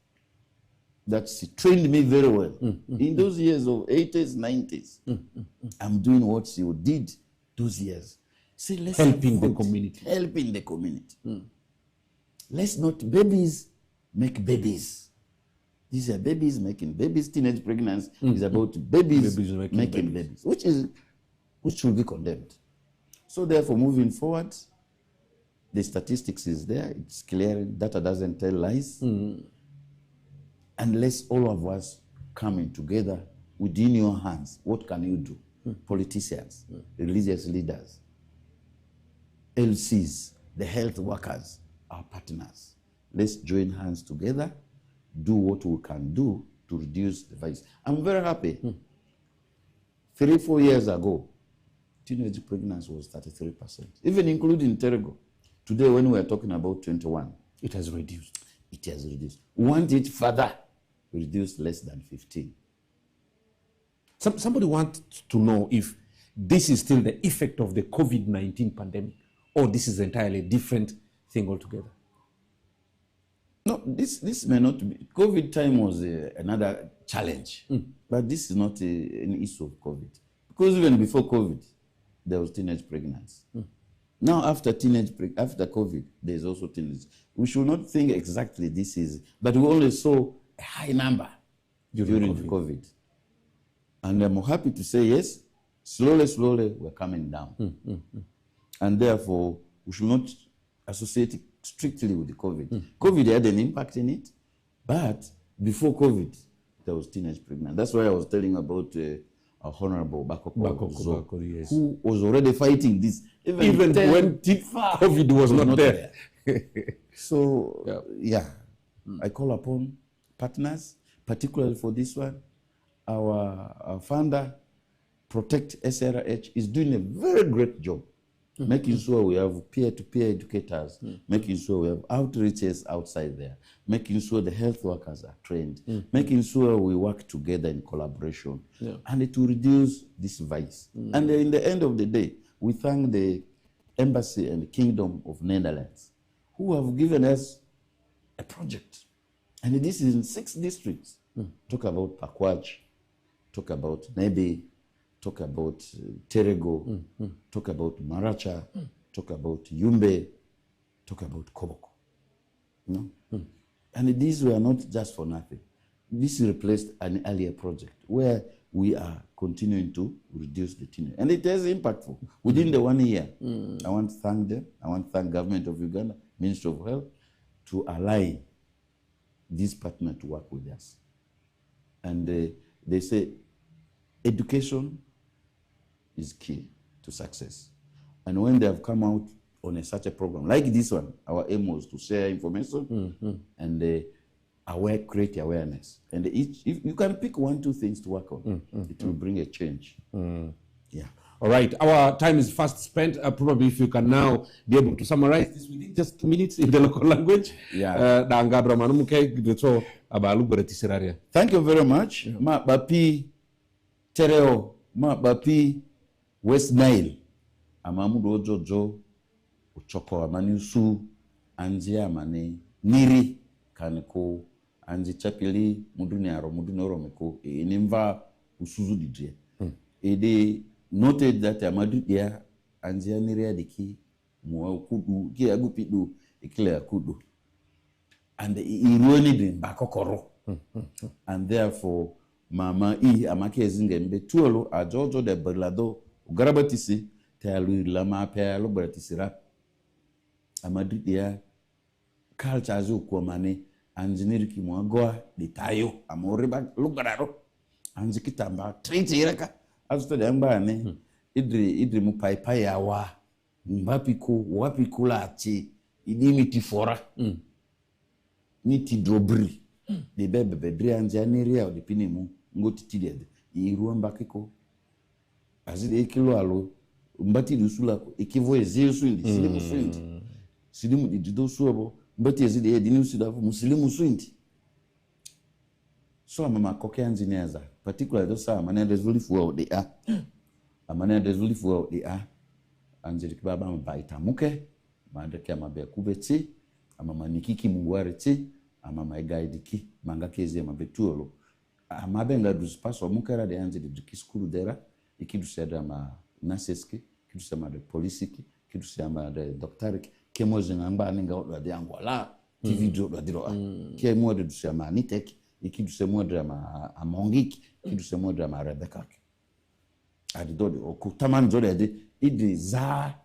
that she trained me very well. In those years of 80s, 90s, I'm doing what she did those years. See, let's Helping the community. Helping the community. Let's not babies make babies. These are babies making babies. Teenage pregnancy is about babies making babies, which should be condemned. So therefore, moving forward, the statistics is there. It's clear. Data doesn't tell lies. Unless all of us coming together within your hands, what can you do? Politicians, religious leaders, LCs, the health workers, our partners. Let's join hands together, do what we can do to reduce the vice. I'm very happy. 3-4 years ago, teenage pregnancy was 33%, even including Terego. Today, when we are talking about 21, It has reduced. it has reduced. We want it further, reduced less than 15. Somebody wants to know if this is still the effect of the COVID-19 pandemic or this is entirely a different thing altogether. No, this may not be. COVID time was another challenge, but this is not an issue of COVID. Because even before COVID, there was teenage pregnancy. Now after COVID, there is also teenage. We should not think exactly this is, but we only saw a high number during COVID. And I'm happy to say, yes, slowly, we're coming down. And therefore, we should not associate it strictly with the COVID. COVID had an impact in it, but before COVID, there was teenage pregnancy. That's why I was telling about our Honorable Bako, yes. who was already fighting this. Even when COVID was not there. So, I call upon partners, particularly for this one. Our founder, Protect SRH, is doing a very great job, making sure we have peer-to-peer educators, making sure we have outreaches outside there, making sure the health workers are trained, making sure we work together in collaboration, and it will reduce this vice. And in the end of the day, we thank the Embassy and the Kingdom of Netherlands, who have given us a project. And this is in 6 districts. Talk about Pakwach, talk about Nebe, talk about Terego, talk about Maracha, talk about Yumbe, talk about Koboko. You know? And these were not just for nothing. This replaced an earlier project where we are continuing to reduce the teenage. And it has impactful. Within the 1 year, I want to thank them. I want to thank Government of Uganda, Ministry of Health, to align this partner to work with us. And they say education is key to success. And when they have come out on such a program like this one, our aim was to share information and create awareness. And if you can pick 1-2 things to work on, it will bring a change. Yeah. All right, our time is fast spent. Probably if you can now be able to summarize this within just 2 minutes in the local language. Yeah. Thank you very much. Ma bapi tereo, ma bapi West Nile. Amamudo ojojo, uchoko amaniusu, anji amane, niri, kaneko, anji chapili, muduni oro meko, inimva usuzu didje. Ede noted that amadu ya anji aniria diki, muwa kudu, ki agupidu, ikile akudu. And iruoni din bakokoro. And therefore, mama amake zingembe tuolo ajojo de berlado garabatisi talu lama pelo bratisira amadu ya culture zo kwa mane engineer ki mwagoa ditayo amoriba lugararo anji kitamba treat iraka azuto de mbane idri mu pai ya wa wapi kula ati idi miti fora miti drobri de bebe dri anzi aniria de pinimu ngoti tidede iruwa mbakiko azide ekilo alo mbati dusula ekivo ezesu ndi silimu swindi silimu dido suobo mbati ezide edini suda muslimu swindi so mama koke anzineza particularly those amane dezulifu de a amane dezulifu de a anjiri baba mbaita muke mandeke amabe kubeti amama nikiki mungwareti amama guide mangakeze mabetuolo amabenga dus paso mukera de anjiri dikskulu dera ikiduseda ma naseski kidusema de polisiki kidusema de doctoriki kemoje ngamba ninga odwa de angola tv do diro kemo de dusema nitek ikidusema de ma amongiki kidusema de ma rebecca adidode okutaman zode de idi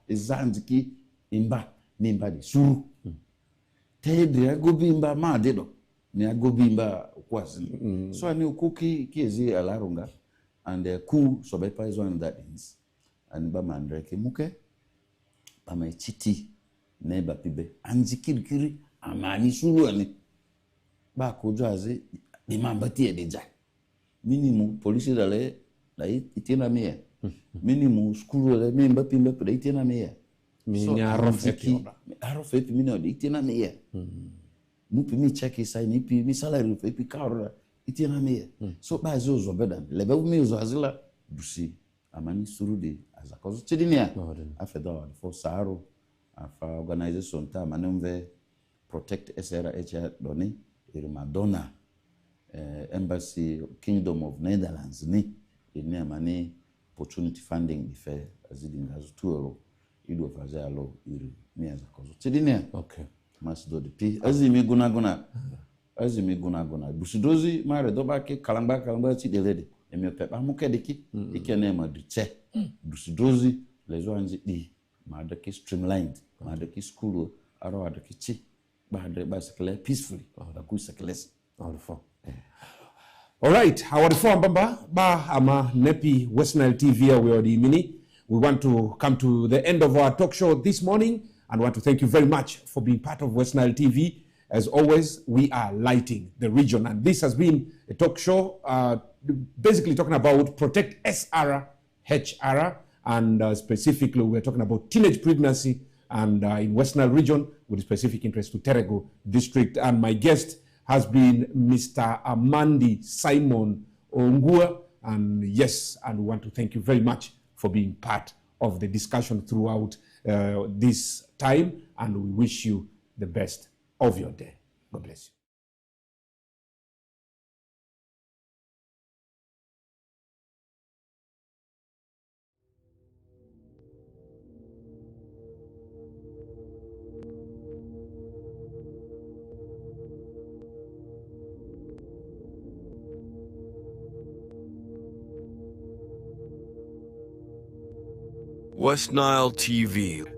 zanziki imba nimba di suru tedri agobimba ma dedo ni agobimba kwasi so ani ukuki kiezi alarunga and ku sobepa is one of that is and ba mandreke muke ba mai chiti neba pibe anzikirikiri amani suru ani ba kojo aze di mambati edeja minimum police dale dai itina mia minimum school le memba pimba pede itina mia minya rofeki arofeti mino de itina mia mupi mi check sai ni pi mi salary fe kaura itina mia so ba zo beda lebe mi zo azila dusi amani suru de azakozo chidinia afeda for saro afa organization ta manemve protect SRH doni Madonna embassy Kingdom of Netherlands ni ini amani opportunity funding ife azidinga zutuoro ido fazalo iri ni azakozo chidinia okay masdo de pi azimi guna busidozi mare doba ke kalamba chidelede emi pepa mukedeki ikene madriche busidozi lezo anzi di madaki streamlined madaki school aro adaki chi basically peacefully akusakless all right our form ba ama nepi West Nile TV we already mini we want to come to the end of our talk show this morning and want to thank you very much for being part of West Nile TV. As always, we are lighting the region, and this has been a talk show basically talking about Protect SRHR, and specifically we're talking about teenage pregnancy and in West Nile region with specific interest to Terego district. And my guest has been Mr. AMANDI Simon Ongua, and yes, and we want to thank you very much for being part of the discussion throughout this time, and we wish you the best of your day. God bless you. West Nile TV.